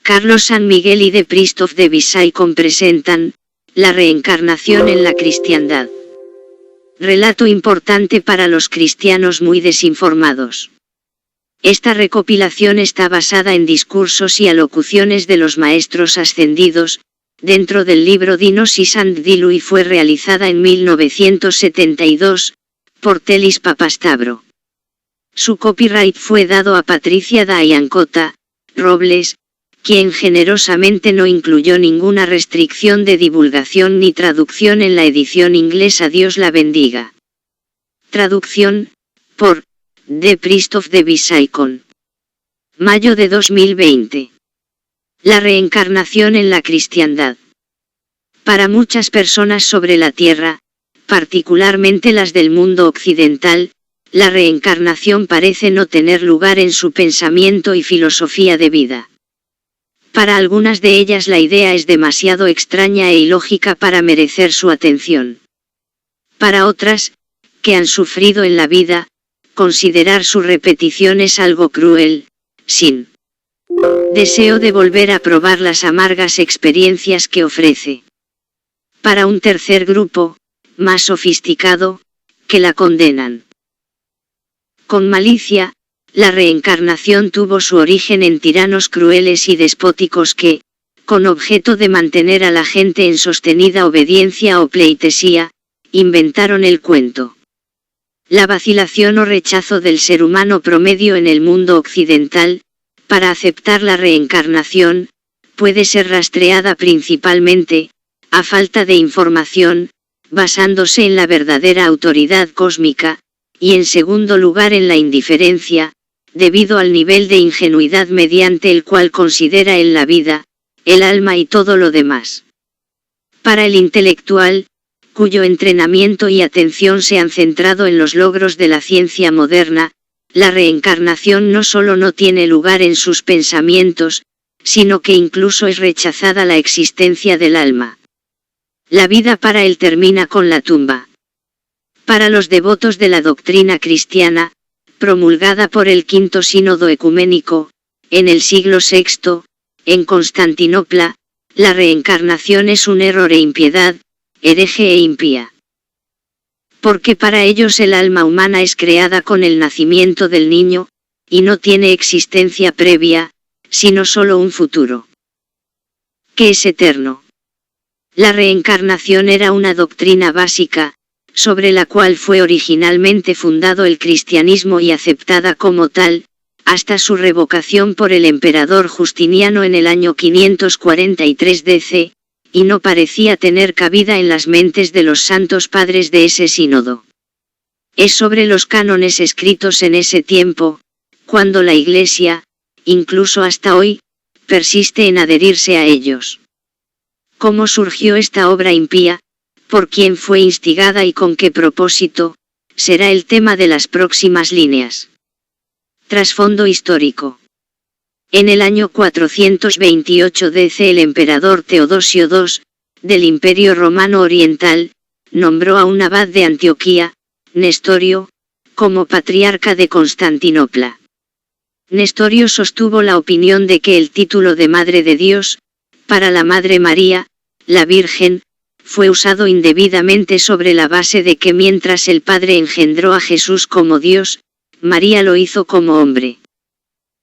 Carlos San Miguel y The Priest of the Visaicon presentan la reencarnación en la cristiandad. Relato importante para los cristianos muy desinformados. Esta recopilación está basada en discursos y alocuciones de los maestros ascendidos, dentro del libro Dinos y Sant Dilu, y fue realizada en 1972, por Telis Papastavro. Su copyright fue dado a Patricia Dayancota Robles, quien generosamente no incluyó ninguna restricción de divulgación ni traducción en la edición inglesa. Dios la bendiga. Traducción, por The Priest of the Visaicon. Mayo de 2020. La reencarnación en la cristiandad. Para muchas personas sobre la Tierra, particularmente las del mundo occidental, la reencarnación parece no tener lugar en su pensamiento y filosofía de vida. Para algunas de ellas la idea es demasiado extraña e ilógica para merecer su atención. Para otras, que han sufrido en la vida, considerar su repetición es algo cruel, sin deseo de volver a probar las amargas experiencias que ofrece. Para un tercer grupo, más sofisticado, que la condenan con malicia. La reencarnación tuvo su origen en tiranos crueles y despóticos que, con objeto de mantener a la gente en sostenida obediencia o pleitesía, inventaron el cuento. La vacilación o rechazo del ser humano promedio en el mundo occidental, para aceptar la reencarnación, puede ser rastreada principalmente, a falta de información, basándose en la verdadera autoridad cósmica, y en segundo lugar en la indiferencia, debido al nivel de ingenuidad mediante el cual considera él la vida, el alma y todo lo demás. Para el intelectual, cuyo entrenamiento y atención se han centrado en los logros de la ciencia moderna, la reencarnación no solo no tiene lugar en sus pensamientos, sino que incluso es rechazada la existencia del alma. La vida para él termina con la tumba. Para los devotos de la doctrina cristiana, promulgada por el Quinto Sínodo Ecuménico, en el siglo VI, en Constantinopla, la reencarnación es un error e impiedad, hereje e impía. Porque para ellos el alma humana es creada con el nacimiento del niño, y no tiene existencia previa, sino solo un futuro, que es eterno. La reencarnación era una doctrina básica, sobre la cual fue originalmente fundado el cristianismo y aceptada como tal, hasta su revocación por el emperador Justiniano en el año 543 DC, y no parecía tener cabida en las mentes de los santos padres de ese sínodo. Es sobre los cánones escritos en ese tiempo, cuando la Iglesia, incluso hasta hoy, persiste en adherirse a ellos. ¿Cómo surgió esta obra impía? ¿Por quién fue instigada y con qué propósito? Será el tema de las próximas líneas. Trasfondo histórico. En el año 428 DC el emperador Teodosio II, del Imperio Romano Oriental, nombró a un abad de Antioquía, Nestorio, como patriarca de Constantinopla. Nestorio sostuvo la opinión de que el título de Madre de Dios, para la Madre María, la Virgen, fue usado indebidamente sobre la base de que mientras el Padre engendró a Jesús como Dios, María lo hizo como hombre.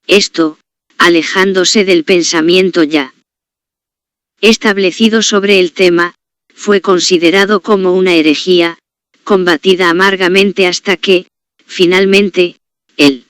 Esto, alejándose del pensamiento ya establecido sobre el tema, fue considerado como una herejía, combatida amargamente hasta que, finalmente, el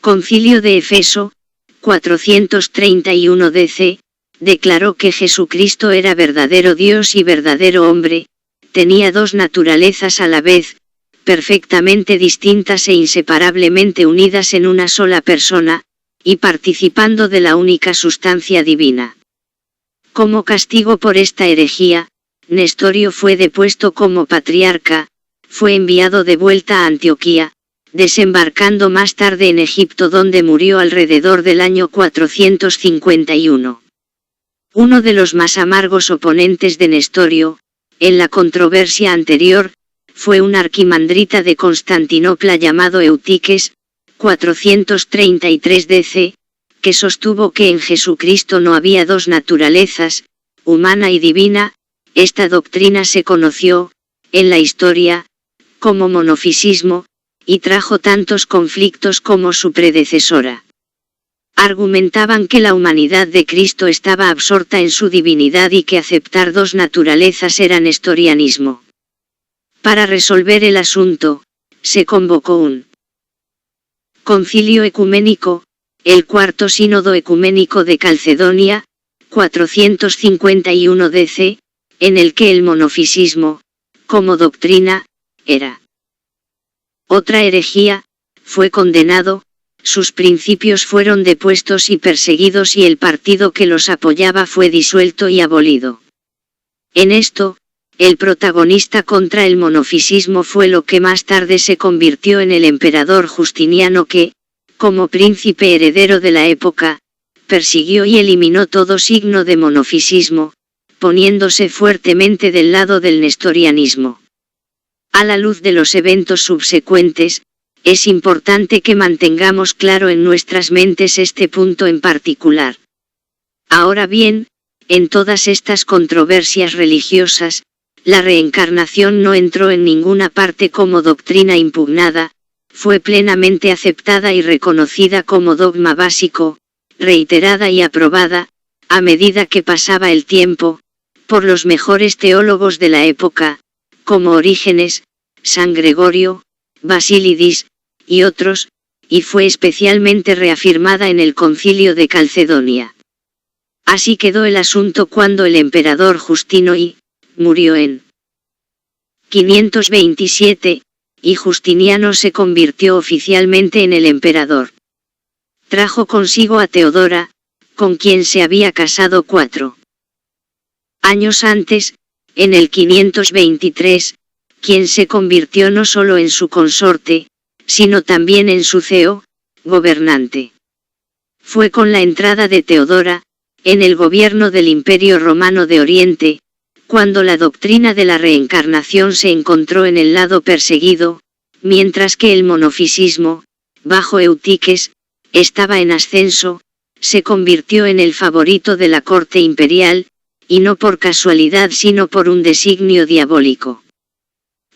Concilio de Efeso, 431 DC, declaró que Jesucristo era verdadero Dios y verdadero hombre, tenía dos naturalezas a la vez, perfectamente distintas e inseparablemente unidas en una sola persona, y participando de la única sustancia divina. Como castigo por esta herejía, Nestorio fue depuesto como patriarca, fue enviado de vuelta a Antioquía, desembarcando más tarde en Egipto donde murió alrededor del año 451. Uno de los más amargos oponentes de Nestorio, en la controversia anterior, fue un arquimandrita de Constantinopla llamado Eutiques, 433 DC, que sostuvo que en Jesucristo no había dos naturalezas, humana y divina. Esta doctrina se conoció, en la historia, como monofisismo, y trajo tantos conflictos como su predecesora. Argumentaban que la humanidad de Cristo estaba absorta en su divinidad y que aceptar dos naturalezas era nestorianismo. Para resolver el asunto, se convocó un concilio ecuménico, el Cuarto Sínodo Ecuménico de Calcedonia, 451 DC, en el que el monofisismo, como doctrina, era otra herejía, fue condenado, sus principios fueron depuestos y perseguidos y el partido que los apoyaba fue disuelto y abolido. En esto, el protagonista contra el monofisismo fue lo que más tarde se convirtió en el emperador Justiniano que, como príncipe heredero de la época, persiguió y eliminó todo signo de monofisismo, poniéndose fuertemente del lado del nestorianismo. A la luz de los eventos subsecuentes, es importante que mantengamos claro en nuestras mentes este punto en particular. Ahora bien, en todas estas controversias religiosas, la reencarnación no entró en ninguna parte como doctrina impugnada, fue plenamente aceptada y reconocida como dogma básico, reiterada y aprobada, a medida que pasaba el tiempo, por los mejores teólogos de la época, como Orígenes, San Gregorio, Basílidis, y otros, y fue especialmente reafirmada en el Concilio de Calcedonia. Así quedó el asunto cuando el emperador Justino I murió en 527, y Justiniano se convirtió oficialmente en el emperador. Trajo consigo a Teodora, con quien se había casado 4 años antes, en el 523, quien se convirtió no solo en su consorte, sino también en su CEO, gobernante. Fue con la entrada de Teodora, en el gobierno del Imperio Romano de Oriente, cuando la doctrina de la reencarnación se encontró en el lado perseguido, mientras que el monofisismo, bajo Eutiques, estaba en ascenso, se convirtió en el favorito de la corte imperial, y no por casualidad sino por un designio diabólico.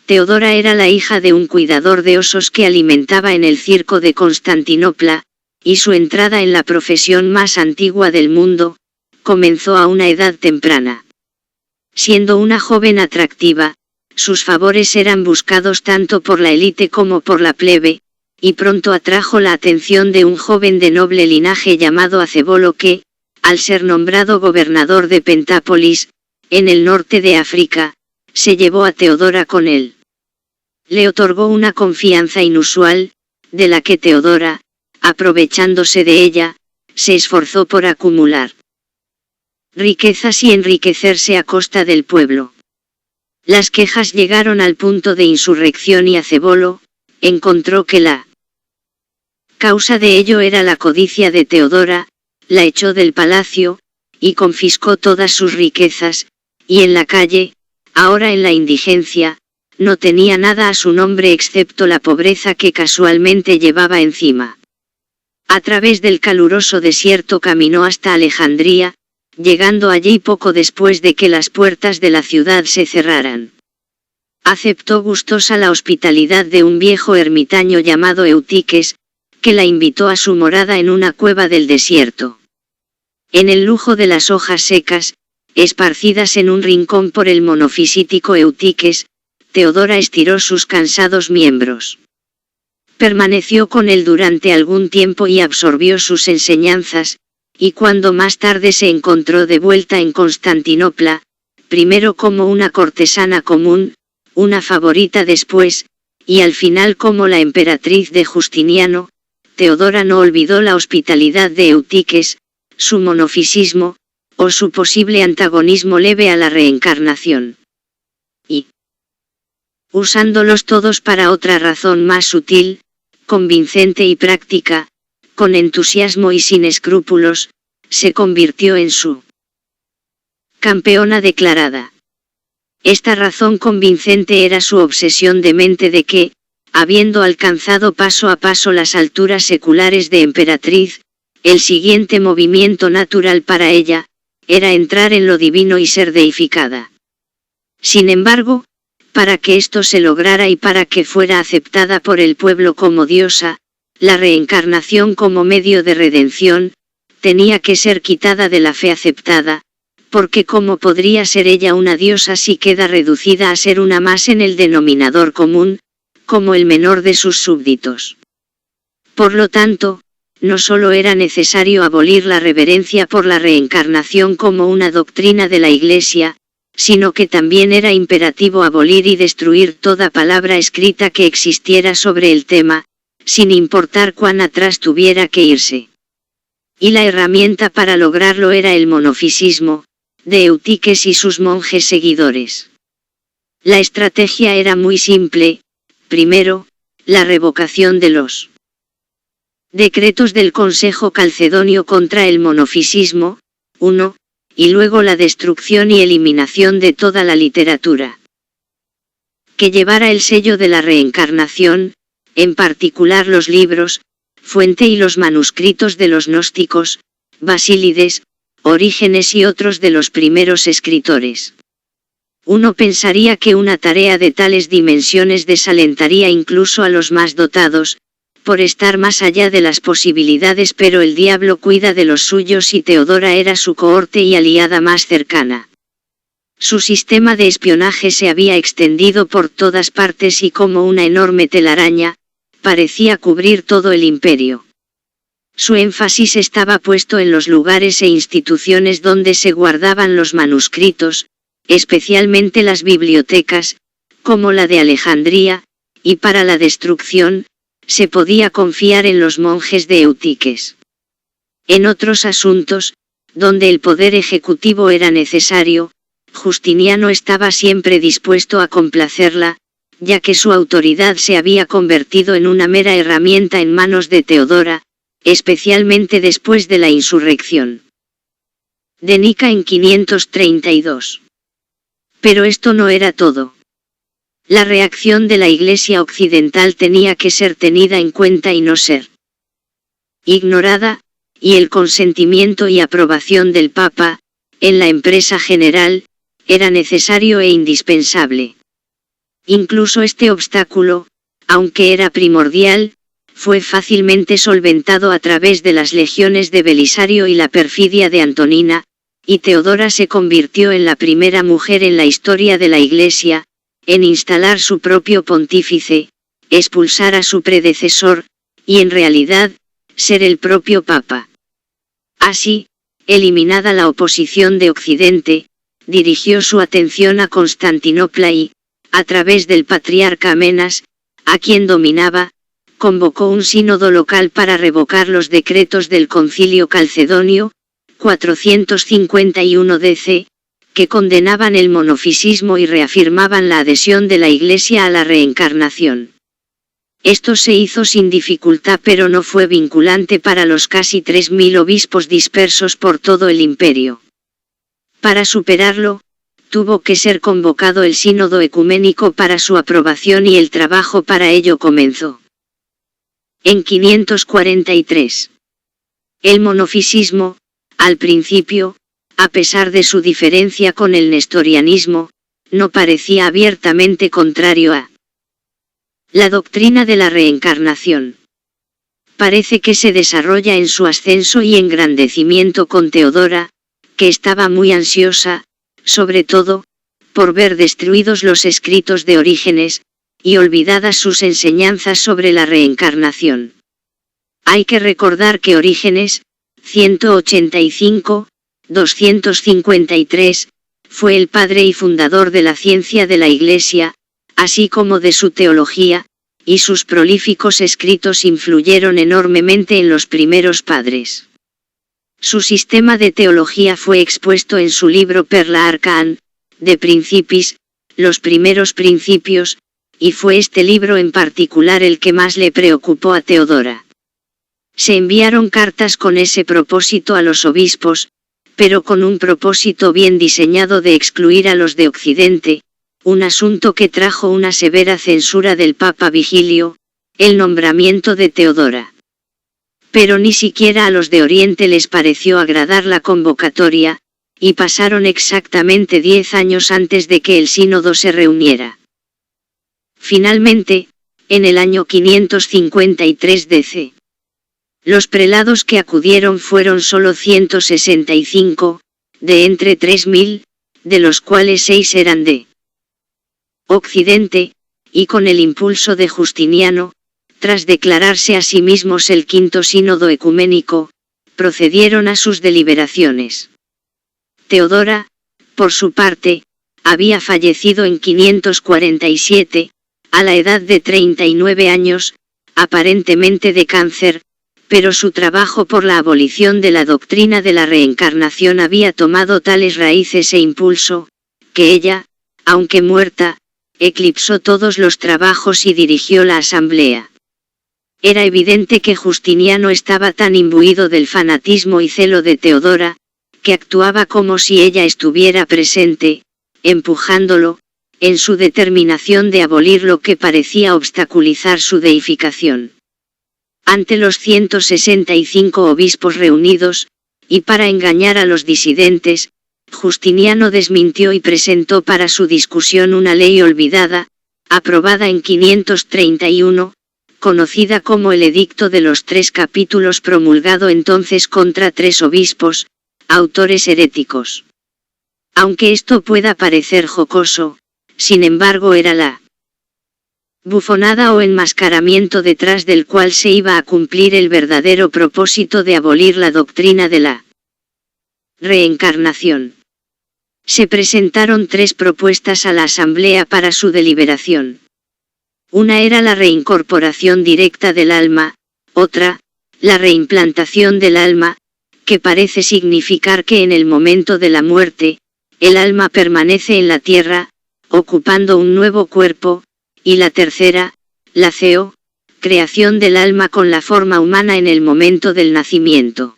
Teodora era la hija de un cuidador de osos que alimentaba en el circo de Constantinopla, y su entrada en la profesión más antigua del mundo, comenzó a una edad temprana. Siendo una joven atractiva, sus favores eran buscados tanto por la élite como por la plebe, y pronto atrajo la atención de un joven de noble linaje llamado Acebolo que, al ser nombrado gobernador de Pentápolis, en el norte de África, se llevó a Teodora con él. Le otorgó una confianza inusual, de la que Teodora, aprovechándose de ella, se esforzó por acumular riquezas y enriquecerse a costa del pueblo. Las quejas llegaron al punto de insurrección y Acebolo encontró que la causa de ello era la codicia de Teodora, la echó del palacio, y confiscó todas sus riquezas, y en la calle, ahora en la indigencia, no tenía nada a su nombre excepto la pobreza que casualmente llevaba encima. A través del caluroso desierto caminó hasta Alejandría, llegando allí poco después de que las puertas de la ciudad se cerraran. Aceptó gustosa la hospitalidad de un viejo ermitaño llamado Eutiques, que la invitó a su morada en una cueva del desierto. En el lujo de las hojas secas, esparcidas en un rincón por el monofisítico Eutiques, Teodora estiró sus cansados miembros. Permaneció con él durante algún tiempo y absorbió sus enseñanzas, y cuando más tarde se encontró de vuelta en Constantinopla, primero como una cortesana común, una favorita después, y al final como la emperatriz de Justiniano, Teodora no olvidó la hospitalidad de Eutiques, su monofisismo, o su posible antagonismo leve a la reencarnación. Y, usándolos todos para otra razón más sutil, convincente y práctica, con entusiasmo y sin escrúpulos, se convirtió en su campeona declarada. Esta razón convincente era su obsesión de mente de que, habiendo alcanzado paso a paso las alturas seculares de emperatriz, el siguiente movimiento natural para ella, era entrar en lo divino y ser deificada. Sin embargo, para que esto se lograra y para que fuera aceptada por el pueblo como diosa, la reencarnación como medio de redención, tenía que ser quitada de la fe aceptada, porque ¿cómo podría ser ella una diosa si queda reducida a ser una más en el denominador común, como el menor de sus súbditos? Por lo tanto, no solo era necesario abolir la reverencia por la reencarnación como una doctrina de la Iglesia, sino que también era imperativo abolir y destruir toda palabra escrita que existiera sobre el tema, sin importar cuán atrás tuviera que irse. Y la herramienta para lograrlo era el monofisismo, de Eutiques y sus monjes seguidores. La estrategia era muy simple: primero, la revocación de los decretos del Consejo Calcedonio contra el monofisismo, 1, y luego la destrucción y eliminación de toda la literatura que llevara el sello de la reencarnación, en particular los libros, fuente y los manuscritos de los gnósticos, Basílides, Orígenes y otros de los primeros escritores. Uno pensaría que una tarea de tales dimensiones desalentaría incluso a los más dotados, por estar más allá de las posibilidades, pero el diablo cuida de los suyos y Teodora era su cohorte y aliada más cercana. Su sistema de espionaje se había extendido por todas partes y como una enorme telaraña, parecía cubrir todo el imperio. Su énfasis estaba puesto en los lugares e instituciones donde se guardaban los manuscritos, especialmente las bibliotecas, como la de Alejandría, y para la destrucción, se podía confiar en los monjes de Eutiques. En otros asuntos, donde el poder ejecutivo era necesario, Justiniano estaba siempre dispuesto a complacerla, ya que su autoridad se había convertido en una mera herramienta en manos de Teodora, especialmente después de la insurrección de Nica en 532. Pero esto no era todo. La reacción de la Iglesia occidental tenía que ser tenida en cuenta y no ser ignorada, y el consentimiento y aprobación del Papa, en la empresa general, era necesario e indispensable. Incluso este obstáculo, aunque era primordial, fue fácilmente solventado a través de las legiones de Belisario y la perfidia de Antonina, y Teodora se convirtió en la primera mujer en la historia de la Iglesia, en instalar su propio pontífice, expulsar a su predecesor, y en realidad, ser el propio Papa. Así, eliminada la oposición de Occidente, dirigió su atención a Constantinopla y, a través del patriarca Amenas, a quien dominaba, convocó un sínodo local para revocar los decretos del Concilio Calcedonio, 451 DC, que condenaban el monofisismo y reafirmaban la adhesión de la Iglesia a la reencarnación. Esto se hizo sin dificultad, pero no fue vinculante para los casi 3000 obispos dispersos por todo el imperio. Para superarlo, tuvo que ser convocado el sínodo ecuménico para su aprobación y el trabajo para ello comenzó en 543. El monofisismo, al principio, a pesar de su diferencia con el nestorianismo, no parecía abiertamente contrario a la doctrina de la reencarnación. Parece que se desarrolla en su ascenso y engrandecimiento con Teodora, que estaba muy ansiosa, sobre todo, por ver destruidos los escritos de Orígenes, y olvidadas sus enseñanzas sobre la reencarnación. Hay que recordar que Orígenes, 185-253, fue el padre y fundador de la ciencia de la Iglesia, así como de su teología, y sus prolíficos escritos influyeron enormemente en los primeros padres. Su sistema de teología fue expuesto en su libro Perla Arcaan, de Principis, los primeros principios, y fue este libro en particular el que más le preocupó a Teodora. Se enviaron cartas con ese propósito a los obispos, pero con un propósito bien diseñado de excluir a los de Occidente, un asunto que trajo una severa censura del Papa Vigilio, el nombramiento de Teodora Pero ni siquiera a los de Oriente les pareció agradar la convocatoria, y pasaron exactamente 10 años antes de que el sínodo se reuniera. Finalmente, en el año 553 DC, los prelados que acudieron fueron solo 165, de entre 3000, de los cuales 6 eran de Occidente, y con el impulso de Justiniano, tras declararse a sí mismos el quinto sínodo ecuménico, procedieron a sus deliberaciones. Teodora, por su parte, había fallecido en 547, a la edad de 39 años, aparentemente de cáncer, pero su trabajo por la abolición de la doctrina de la reencarnación había tomado tales raíces e impulso, que ella, aunque muerta, eclipsó todos los trabajos y dirigió la asamblea. Era evidente que Justiniano estaba tan imbuido del fanatismo y celo de Teodora, que actuaba como si ella estuviera presente, empujándolo, en su determinación de abolir lo que parecía obstaculizar su deificación. Ante los 165 obispos reunidos, y para engañar a los disidentes, Justiniano desmintió y presentó para su discusión una ley olvidada, aprobada en 531, conocida como el Edicto de los 3 capítulos, promulgado entonces contra 3 obispos, autores heréticos. Aunque esto pueda parecer jocoso, sin embargo era la bufonada o enmascaramiento detrás del cual se iba a cumplir el verdadero propósito de abolir la doctrina de la reencarnación. Se presentaron 3 propuestas a la asamblea para su deliberación. Una era la reincorporación directa del alma, otra, la reimplantación del alma, que parece significar que en el momento de la muerte, el alma permanece en la tierra, ocupando un nuevo cuerpo, y la tercera, la creación del alma con la forma humana en el momento del nacimiento.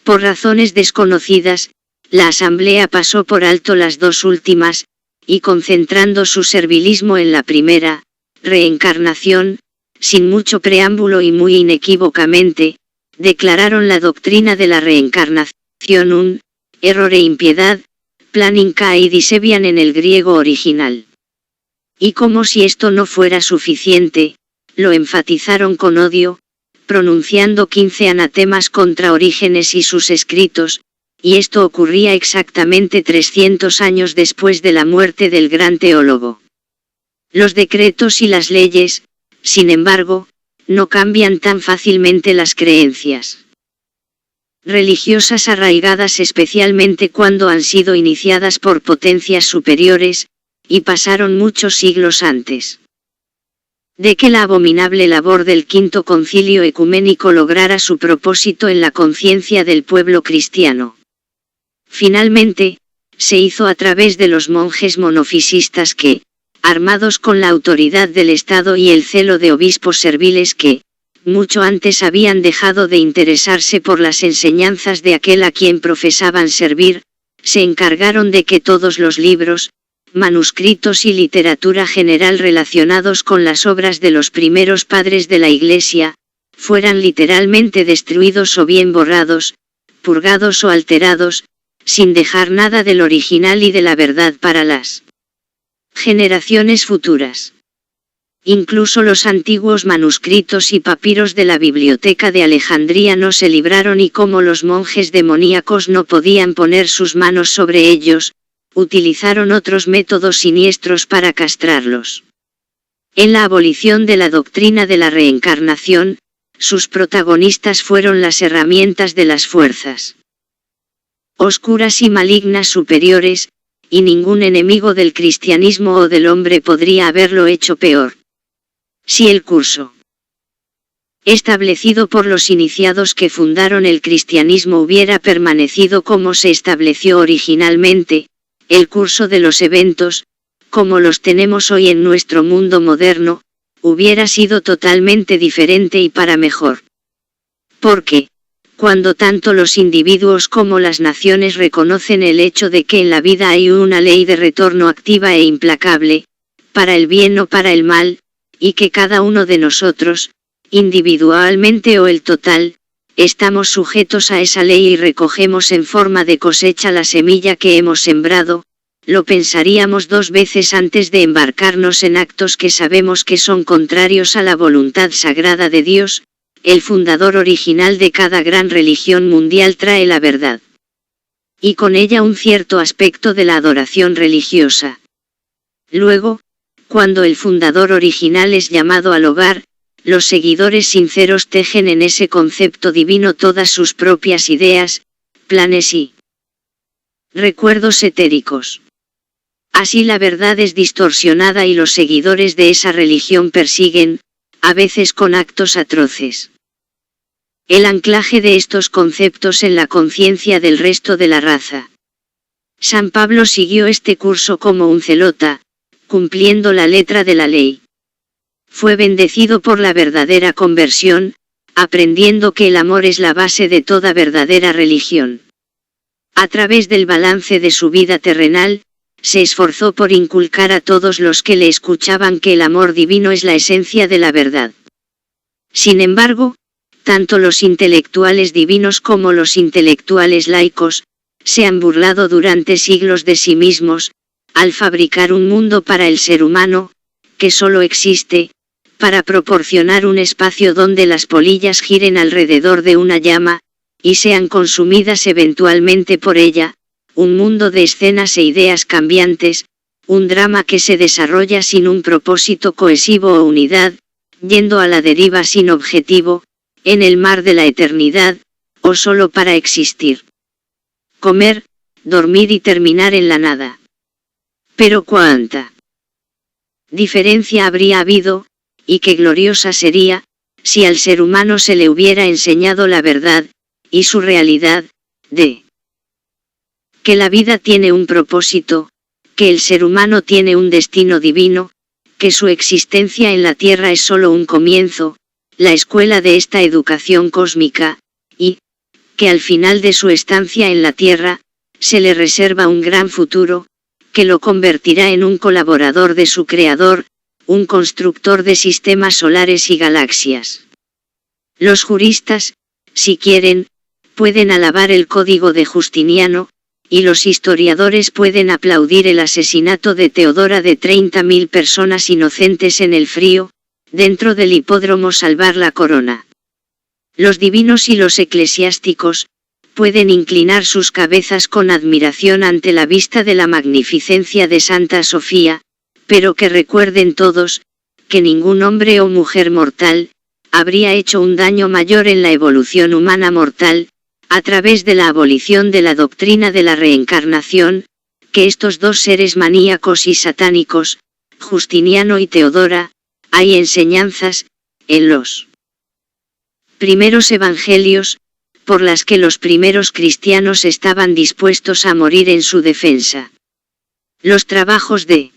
Por razones desconocidas, la asamblea pasó por alto las 2 últimas, y concentrando su servilismo en la primera, reencarnación, sin mucho preámbulo y muy inequívocamente, declararon la doctrina de la reencarnación un error e impiedad, planning kai disebian en el griego original. Y como si esto no fuera suficiente, lo enfatizaron con odio, pronunciando 15 anatemas contra Orígenes y sus escritos, y esto ocurría exactamente 300 años después de la muerte del gran teólogo. Los decretos y las leyes, sin embargo, no cambian tan fácilmente las creencias religiosas arraigadas, especialmente cuando han sido iniciadas por potencias superiores, y pasaron muchos siglos antes de que la abominable labor del Quinto Concilio Ecuménico lograra su propósito en la conciencia del pueblo cristiano. Finalmente, se hizo a través de los monjes monofisistas que, armados con la autoridad del Estado y el celo de obispos serviles que, mucho antes habían dejado de interesarse por las enseñanzas de aquel a quien profesaban servir, se encargaron de que todos los libros, manuscritos y literatura general relacionados con las obras de los primeros padres de la Iglesia, fueran literalmente destruidos o bien borrados, purgados o alterados, sin dejar nada del original y de la verdad para las generaciones futuras. Incluso los antiguos manuscritos y papiros de la Biblioteca de Alejandría no se libraron, y como los monjes demoníacos no podían poner sus manos sobre ellos, utilizaron otros métodos siniestros para castrarlos. En la abolición de la doctrina de la reencarnación, sus protagonistas fueron las herramientas de las fuerzas oscuras y malignas superiores, y ningún enemigo del cristianismo o del hombre podría haberlo hecho peor. Si el curso establecido por los iniciados que fundaron el cristianismo hubiera permanecido como se estableció originalmente, el curso de los eventos, como los tenemos hoy en nuestro mundo moderno, hubiera sido totalmente diferente y para mejor. Porque, cuando tanto los individuos como las naciones reconocen el hecho de que en la vida hay una ley de retorno activa e implacable, para el bien o para el mal, y que cada uno de nosotros, individualmente o el total, estamos sujetos a esa ley y recogemos en forma de cosecha la semilla que hemos sembrado. Lo pensaríamos 2 veces antes de embarcarnos en actos que sabemos que son contrarios a la voluntad sagrada de Dios. El fundador original de cada gran religión mundial trae la verdad, y con ella un cierto aspecto de la adoración religiosa. Luego, cuando el fundador original es llamado al hogar, los seguidores sinceros tejen en ese concepto divino todas sus propias ideas, planes y recuerdos etéricos. Así la verdad es distorsionada y los seguidores de esa religión persiguen, a veces con actos atroces, el anclaje de estos conceptos en la conciencia del resto de la raza. San Pablo siguió este curso como un celota, cumpliendo la letra de la ley. Fue bendecido por la verdadera conversión, aprendiendo que el amor es la base de toda verdadera religión. A través del balance de su vida terrenal, se esforzó por inculcar a todos los que le escuchaban que el amor divino es la esencia de la verdad. Sin embargo, tanto los intelectuales divinos como los intelectuales laicos, se han burlado durante siglos de sí mismos, al fabricar un mundo para el ser humano, que solo existe, para proporcionar un espacio donde las polillas giren alrededor de una llama, y sean consumidas eventualmente por ella, un mundo de escenas e ideas cambiantes, un drama que se desarrolla sin un propósito cohesivo o unidad, yendo a la deriva sin objetivo, en el mar de la eternidad, o solo para existir. Comer, dormir y terminar en la nada. Pero cuánta diferencia habría habido, y qué gloriosa sería, si al ser humano se le hubiera enseñado la verdad, y su realidad, de que la vida tiene un propósito, que el ser humano tiene un destino divino, que su existencia en la tierra es solo un comienzo, la escuela de esta educación cósmica, y que al final de su estancia en la tierra, se le reserva un gran futuro, que lo convertirá en un colaborador de su creador, un constructor de sistemas solares y galaxias. Los juristas, si quieren, pueden alabar el código de Justiniano, y los historiadores pueden aplaudir el asesinato de Teodora de 30.000 personas inocentes en el frío, dentro del hipódromo salvar la corona. Los divinos y los eclesiásticos, pueden inclinar sus cabezas con admiración ante la vista de la magnificencia de Santa Sofía, pero que recuerden todos, que ningún hombre o mujer mortal, habría hecho un daño mayor en la evolución humana mortal, a través de la abolición de la doctrina de la reencarnación, que estos dos seres maníacos y satánicos, Justiniano y Teodora. Hay enseñanzas, en los primeros evangelios, por las que los primeros cristianos estaban dispuestos a morir en su defensa. Los trabajos de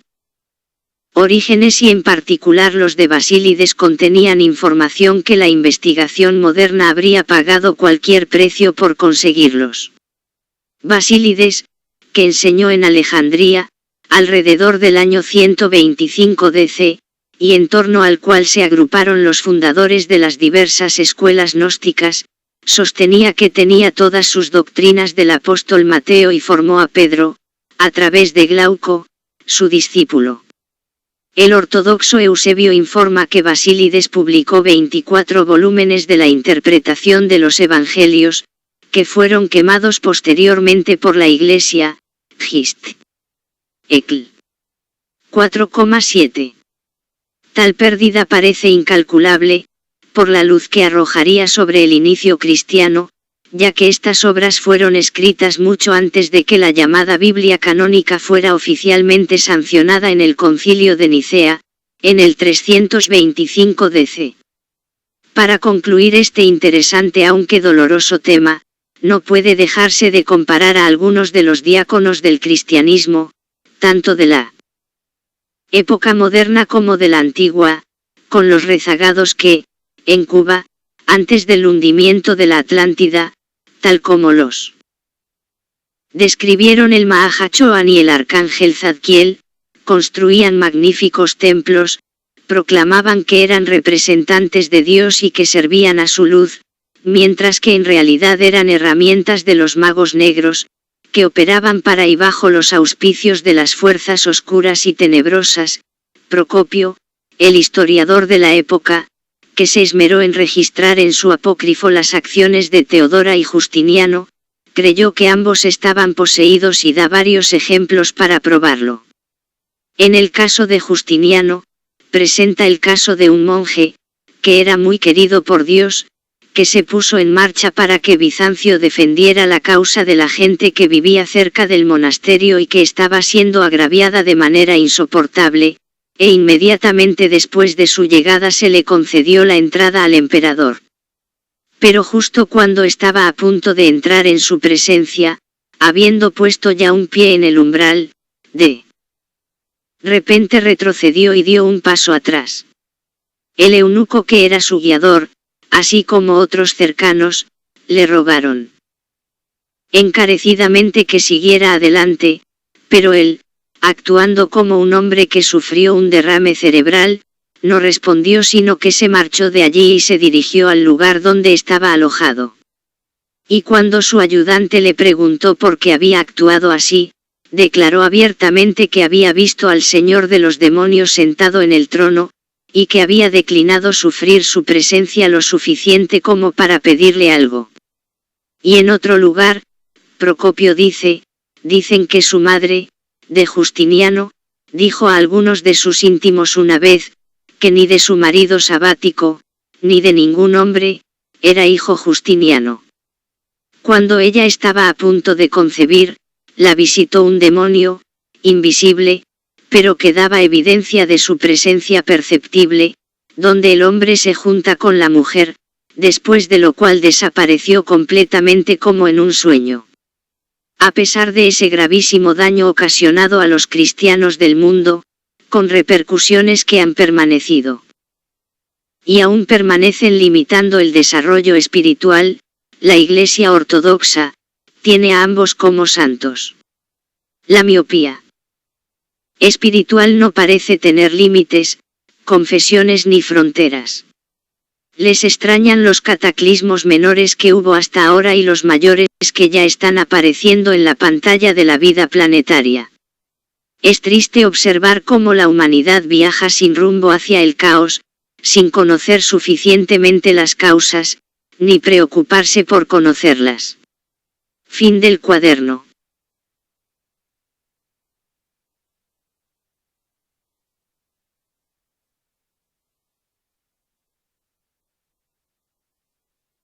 Orígenes y en particular los de Basílides contenían información que la investigación moderna habría pagado cualquier precio por conseguirlos. Basílides, que enseñó en Alejandría, alrededor del año 125 DC, y en torno al cual se agruparon los fundadores de las diversas escuelas gnósticas, sostenía que tenía todas sus doctrinas del apóstol Mateo y formó a Pedro, a través de Glauco, su discípulo. El ortodoxo Eusebio informa que Basílides publicó 24 volúmenes de la interpretación de los evangelios, que fueron quemados posteriormente por la Iglesia, Gist. Ecl. 4,7. Tal pérdida parece incalculable, por la luz que arrojaría sobre el inicio cristiano, ya que estas obras fueron escritas mucho antes de que la llamada Biblia canónica fuera oficialmente sancionada en el Concilio de Nicea, en el 325 DC. Para concluir este interesante aunque doloroso tema, no puede dejarse de comparar a algunos de los diáconos del cristianismo, tanto de la época moderna como de la antigua, con los rezagados que, en Cuba, antes del hundimiento de la Atlántida, tal como los describieron el Mahachohan y el arcángel Zadkiel, construían magníficos templos, proclamaban que eran representantes de Dios y que servían a su luz, mientras que en realidad eran herramientas de los magos negros, que operaban para y bajo los auspicios de las fuerzas oscuras y tenebrosas. Procopio, el historiador de la época, que se esmeró en registrar en su apócrifo las acciones de Teodora y Justiniano, creyó que ambos estaban poseídos y da varios ejemplos para probarlo. En el caso de Justiniano, presenta el caso de un monje, que era muy querido por Dios, que se puso en marcha para que Bizancio defendiera la causa de la gente que vivía cerca del monasterio y que estaba siendo agraviada de manera insoportable, e inmediatamente después de su llegada se le concedió la entrada al emperador. Pero justo cuando estaba a punto de entrar en su presencia, habiendo puesto ya un pie en el umbral, de repente retrocedió y dio un paso atrás. El eunuco que era su guiador, así como otros cercanos, le rogaron encarecidamente que siguiera adelante, pero él, actuando como un hombre que sufrió un derrame cerebral, no respondió sino que se marchó de allí y se dirigió al lugar donde estaba alojado. Y cuando su ayudante le preguntó por qué había actuado así, declaró abiertamente que había visto al Señor de los demonios sentado en el trono, y que había declinado sufrir su presencia lo suficiente como para pedirle algo. Y en otro lugar, Procopio dicen que su madre, de Justiniano, dijo a algunos de sus íntimos una vez, que ni de su marido sabático, ni de ningún hombre, era hijo Justiniano. Cuando ella estaba a punto de concebir, la visitó un demonio, invisible, pero que daba evidencia de su presencia perceptible, donde el hombre se junta con la mujer, después de lo cual desapareció completamente como en un sueño. A pesar de ese gravísimo daño ocasionado a los cristianos del mundo, con repercusiones que han permanecido y aún permanecen limitando el desarrollo espiritual, la Iglesia Ortodoxa tiene a ambos como santos. La miopía espiritual no parece tener límites, confesiones ni fronteras. Les extrañan los cataclismos menores que hubo hasta ahora y los mayores que ya están apareciendo en la pantalla de la vida planetaria. Es triste observar cómo la humanidad viaja sin rumbo hacia el caos, sin conocer suficientemente las causas, ni preocuparse por conocerlas. Fin del cuaderno.